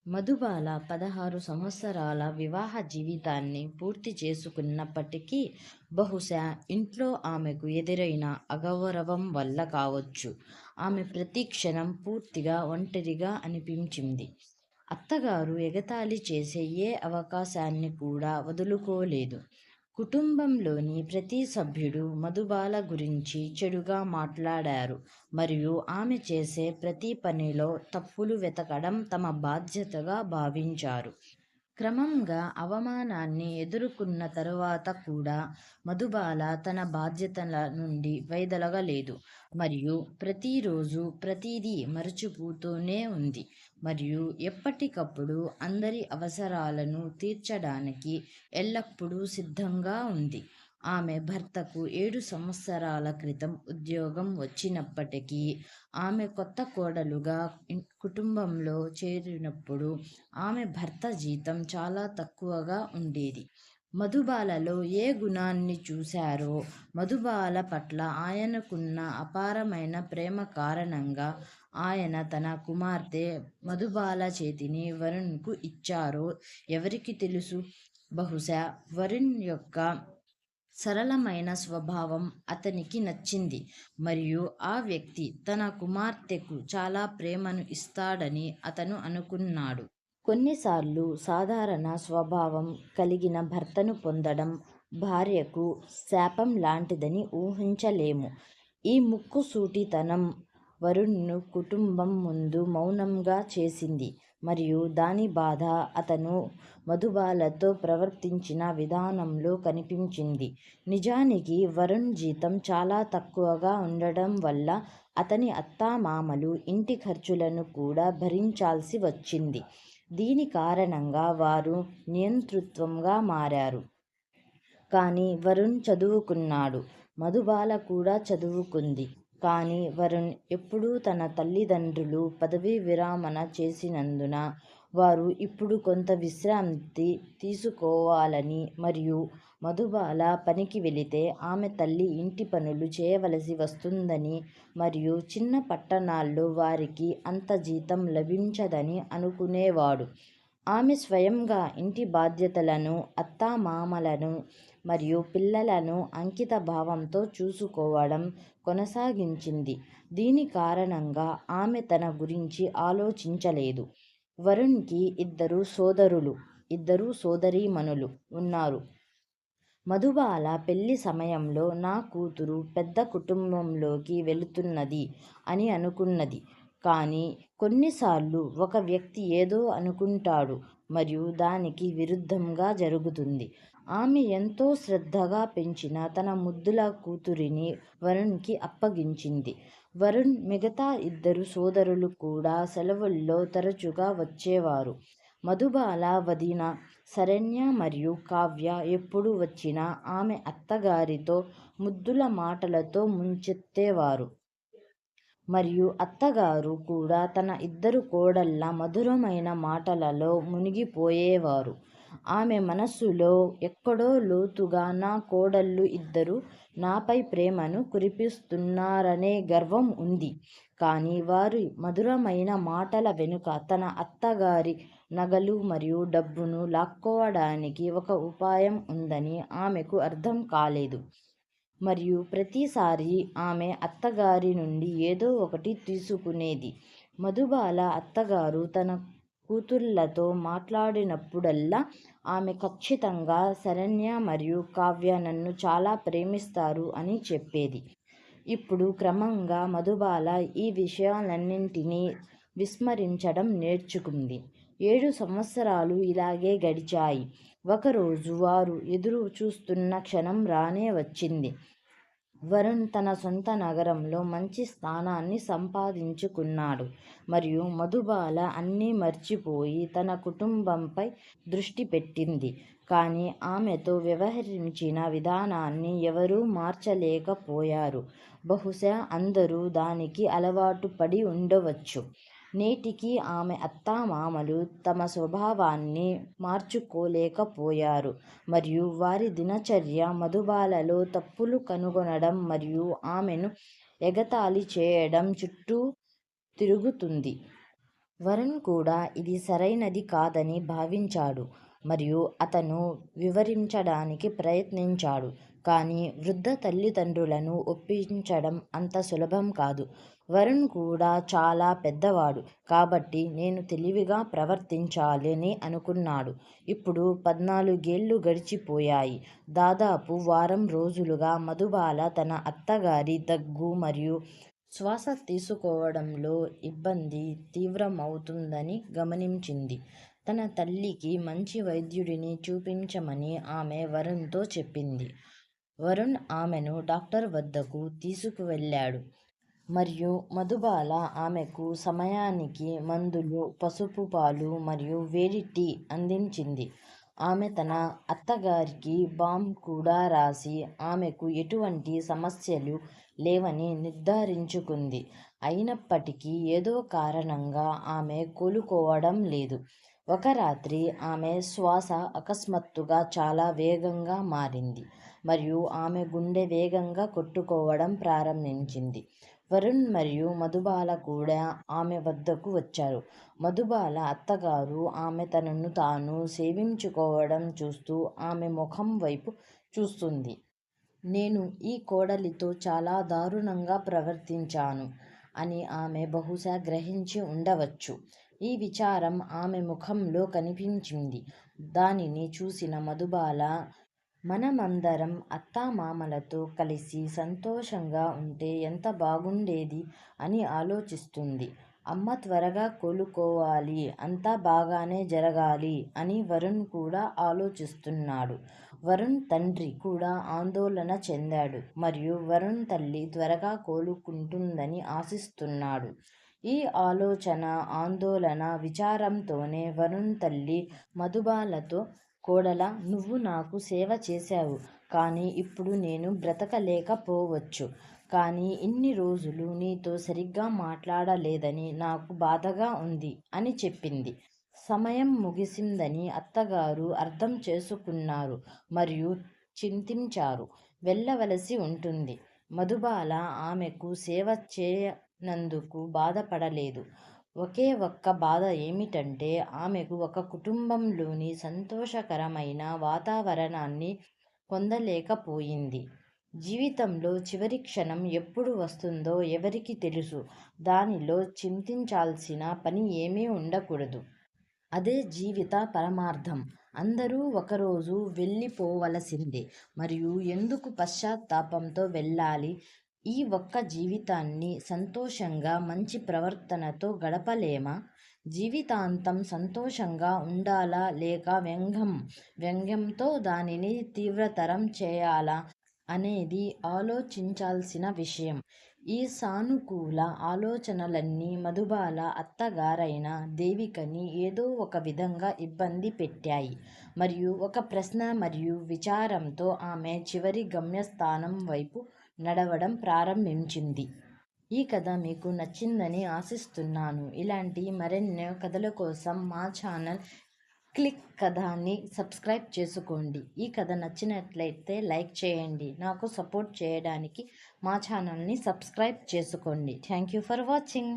మధుబాల 16 సంవత్సరాల వివాహ జీవితాన్ని పూర్తి చేసుకున్నప్పటికీ, బహుశా ఇంట్లో ఆమెకు ఎదురైన అగౌరవం వల్ల కావచ్చు, ఆమె ప్రతి క్షణం పూర్తిగా ఒంటరిగా అనిపించింది. అత్తగారు ఎగతాళి చేసే ఏ అవకాశాన్ని కూడా వదులుకోలేదు. కుటుంబంలోని ప్రతి సభ్యుడు మధుబాల గురించి చెడుగా మాట్లాడారు మరియు ఆమె చేసే ప్రతి పనిలో తప్పులు వెతకడం తమ బాధ్యతగా భావించారు. క్రమంగా అవమానాన్ని ఎదుర్కొన్న తరువాత కూడా మధుబాల తన బాధ్యతల నుండి వైదొలగలేదు మరియు ప్రతిరోజు ప్రతిదీ మరచిపోతూనే ఉంది మరియు ఎప్పటికప్పుడు అందరి అవసరాలను తీర్చడానికి ఎల్లప్పుడూ సిద్ధంగా ఉంది. ఆమె భర్తకు 7 సంవత్సరాల క్రితం ఉద్యోగం వచ్చినప్పటికీ, ఆమె కొత్త కోడలుగా కుటుంబంలో చేరినప్పుడు ఆమె భర్త జీతం చాలా తక్కువగా ఉండేది. మధుబాలలో ఏ గుణాన్ని చూశారో, మధుబాల పట్ల ఆయనకున్న అపారమైన ప్రేమ కారణంగా ఆయన తన కుమార్తె మధుబాల చేతిని వరుణ్కు ఇచ్చారో ఎవరికి తెలుసు. బహుశా వరుణ్ యొక్క సరళమైన స్వభావం అతనికి నచ్చింది మరియు ఆ వ్యక్తి తన కుమార్తెకు చాలా ప్రేమను ఇస్తాడని అతను అనుకున్నాడు. కొన్నిసార్లు సాధారణ స్వభావం కలిగిన భర్తను పొందడం భార్యకు శాపం లాంటిదని ఊహించలేము. ఈ ముక్కుసూటితనం వరుణ్ను కుటుంబం ముందు మౌనంగా చేసింది మరియు దాని బాధ అతను మధుబాలతో ప్రవర్తించిన విధానంలో కనిపించింది. నిజానికి వరుణ్ జీతం చాలా తక్కువగా ఉండడం వల్ల అతని అత్తామామలు ఇంటి ఖర్చులను కూడా భరించాల్సి వచ్చింది. దీని కారణంగా వారు నియంతృత్వంగా మారారు. కానీ వరుణ్ చదువుకున్నాడు. మధుబాల కూడా చదువుకుంది. కానీ వరుణ్ ఎప్పుడూ తన తల్లిదండ్రులు పదవీ విరమణ చేసినందున వారు ఇప్పుడు కొంత విశ్రాంతి తీసుకోవాలని మరియు మధుబాల పనికి వెళితే ఆమె తల్లి ఇంటి పనులు చేయవలసి వస్తుందని మరియు చిన్న పట్టణాల్లో వారికి అంత జీతం లభించదని అనుకునేవాడు. ఆమె స్వయంగా ఇంటి బాధ్యతలను, అత్తామామలను మరియు పిల్లలను అంకిత భావంతో చూసుకోవడం కొనసాగించింది. దీని కారణంగా ఆమె తన గురించి ఆలోచించలేదు. వరుణ్కి ఇద్దరు సోదరీమణులు ఉన్నారు. మధుబాల పెళ్లి సమయంలో నా కూతురు పెద్ద కుటుంబంలోకి వెళుతున్నది అని అనుకున్నది. కానీ కొన్నిసార్లు ఒక వ్యక్తి ఏదో అనుకుంటాడు మరియు దానికి విరుద్ధంగా జరుగుతుంది. ఆమె ఎంతో శ్రద్ధగా పెంచిన తన ముద్దుల కూతురిని వరుణ్కి అప్పగించింది. వరుణ్ మిగతా ఇద్దరు సోదరులు కూడా సెలవుల్లో తరచుగా వచ్చేవారు. మధుబాల వదిన శరణ్య మరియు కావ్య ఎప్పుడు వచ్చినా ఆమె అత్తగారితో ముద్దుల మాటలతో ముంచెత్తేవారు. మరియు అత్తగారు కూడా తన ఇద్దరు కోడళ్ళ మధురమైన మాటలలో మునిగిపోయేవారు. ఆమె మనస్సులో ఎక్కడో లోతుగా నా కోడళ్ళు ఇద్దరూ నాపై ప్రేమను కురిపిస్తున్నారనే గర్వం ఉంది. కానీ వారి మధురమైన మాటల వెనుక తన అత్తగారి నగలు మరియు డబ్బును లాక్కోవడానికి ఒక ఉపాయం ఉందని ఆమెకు అర్థం కాలేదు. మరియు ప్రతిసారీ ఆమె అత్తగారి నుండి ఏదో ఒకటి తీసుకునేది. మధుబాల అత్తగారు తన కూతుళ్ళతో మాట్లాడినప్పుడల్లా ఆమె ఖచ్చితంగా శరణ్య మరియు కావ్య నన్ను చాలా ప్రేమిస్తారు అని చెప్పేది. ఇప్పుడు క్రమంగా మధుబాల ఈ విషయాలన్నింటినీ విస్మరించడం నేర్చుకుంది. 7 సంవత్సరాలు ఇలాగే గడిచాయి. ఒకరోజు వారు ఎదురు చూస్తున్న క్షణం రానే వచ్చింది. వరుణ్ తన సొంత నగరంలో మంచి స్థానాన్ని సంపాదించుకున్నాడు మరియు మధుబాల అన్నీ మర్చిపోయి తన కుటుంబంపై దృష్టి పెట్టింది. కానీ ఆమెతో వ్యవహరించిన విధానాన్ని ఎవరూ మార్చలేకపోయారు. బహుశా అందరూ దానికి అలవాటు పడి ఉండవచ్చు. నేటికీ ఆమె అత్తామామలు తమ స్వభావాన్ని మార్చుకోలేకపోయారు మరియు వారి దినచర్య మధుబాలలో తప్పులు కనుగొనడం మరియు ఆమెను ఎగతాళి చేయడం చుట్టూ తిరుగుతుంది. వరుణ్ కూడా ఇది సరైనది కాదని భావించాడు మరియు అతను వివరించడానికి ప్రయత్నించాడు. కానీ వృద్ధ తల్లిదండ్రులను ఒప్పించడం అంత సులభం కాదు. వరుణ్ కూడా చాలా పెద్దవాడు కాబట్టి నేను తెలివిగా ప్రవర్తించాలని అనుకున్నాడు. ఇప్పుడు 14 గడిచిపోయాయి. దాదాపు వారం రోజులుగా మధుబాల తన అత్తగారి దగ్గు మరియు శ్వాస తీసుకోవడంలో ఇబ్బంది తీవ్రమవుతుందని గమనించింది. తన తల్లికి మంచి వైద్యుడిని చూపించమని ఆమె వరుణ్తో చెప్పింది. వరుణ్ ఆమెను డాక్టర్ వద్దకు తీసుకువెళ్ళాడు మరియు మధుబాల ఆమెకు సమయానికి మందులు, పసుపు పాలు మరియు వేడి టీ అందించింది. ఆమె తన అత్తగారికి బామ్ కూడా రాసి ఆమెకు ఎటువంటి సమస్యలు లేవని నిర్ధారించుకుంది. అయినప్పటికీ ఏదో కారణంగా ఆమె కోలుకోవడం లేదు. ఒక రాత్రి ఆమె శ్వాస అకస్మాత్తుగా చాలా వేగంగా మారింది మరియు ఆమె గుండె వేగంగా కొట్టుకోవడం ప్రారంభించింది. వరుణ్ మరియు మధుబాల కూడా ఆమె వద్దకు వచ్చారు. మధుబాల అత్తగారు ఆమె తనను తాను సేవించుకోవడం చూస్తూ ఆమె ముఖం వైపు చూస్తుంది. నేను ఈ కోడలితో చాలా దారుణంగా ప్రవర్తించాను అని ఆమె బహుశా గ్రహించి ఉండవచ్చు. ఈ విచారం ఆమె ముఖంలో కనిపించింది. దానిని చూసిన మధుబాల మనమందరం అత్తామామలతో కలిసి సంతోషంగా ఉంటే ఎంత బాగుండేది అని ఆలోచిస్తుంది. అమ్మ త్వరగా కోలుకోవాలి, అంతా బాగానే జరగాలి అని వరుణ్ కూడా ఆలోచిస్తున్నాడు. వరుణ్ తండ్రి కూడా ఆందోళన చెందాడు మరియు వరుణ్ తల్లి త్వరగా కోలుకుంటుందని ఆశిస్తున్నాడు. ఈ ఆలోచన, ఆందోళన, విచారంతోనే వరుణ్ తల్లి మధుబాలతో, కోడలా, నువ్వు నాకు సేవ చేశావు కానీ ఇప్పుడు నేను బ్రతకలేకపోవచ్చు. కానీ ఇన్ని రోజులు నీతో సరిగ్గా మాట్లాడలేదని నాకు బాధగా ఉంది అని చెప్పింది. సమయం ముగిసిందని అత్తగారు అర్థం చేసుకున్నారు మరియు చింతించారు. వెళ్ళవలసి ఉంటుంది. మధుబాల ఆమెకు సేవ చేయనందుకు బాధపడలేదు. ఒకే ఒక్క బాధ ఏమిటంటే ఆమెకు ఒక కుటుంబంలోని సంతోషకరమైన వాతావరణాన్ని పొందలేకపోయింది. జీవితంలో చివరి క్షణం ఎప్పుడు వస్తుందో ఎవరికి తెలుసు. దానిలో చింతించాల్సిన పని ఏమీ ఉండకూడదు. అదే జీవిత పరమార్థం. అందరూ ఒకరోజు వెళ్ళిపోవలసిందే మరియు ఎందుకు పశ్చాత్తాపంతో వెళ్ళాలి? ఈ ఒక్క జీవితాన్ని సంతోషంగా, మంచి ప్రవర్తనతో గడపలేమా? జీవితాంతం సంతోషంగా ఉండాలా లేక వ్యంగ్యంతో దానిని తీవ్రతరం చేయాలా అనేది ఆలోచించాల్సిన విషయం. ఈ సానుకూల ఆలోచనలన్నీ మధుబాల అత్తగారైన దేవికని ఏదో ఒక విధంగా ఇబ్బంది పెట్టాయి మరియు ఒక ప్రశ్న మరియు విచారంతో ఆమె చివరి గమ్యస్థానం వైపు నడవడం ప్రారంభించింది. ఈ కథ మీకు నచ్చిందని ఆశిస్తున్నాను. ఇలాంటి మరెన్నో కథల కోసం మా ఛానల్ క్లిక్ కథని సబ్స్క్రైబ్ చేసుకోండి. ఈ కథ నచ్చినట్లయితే లైక్ చేయండి. నాకు సపోర్ట్ చేయడానికి మా ఛానల్ని సబ్స్క్రైబ్ చేసుకోండి. Thank you for watching.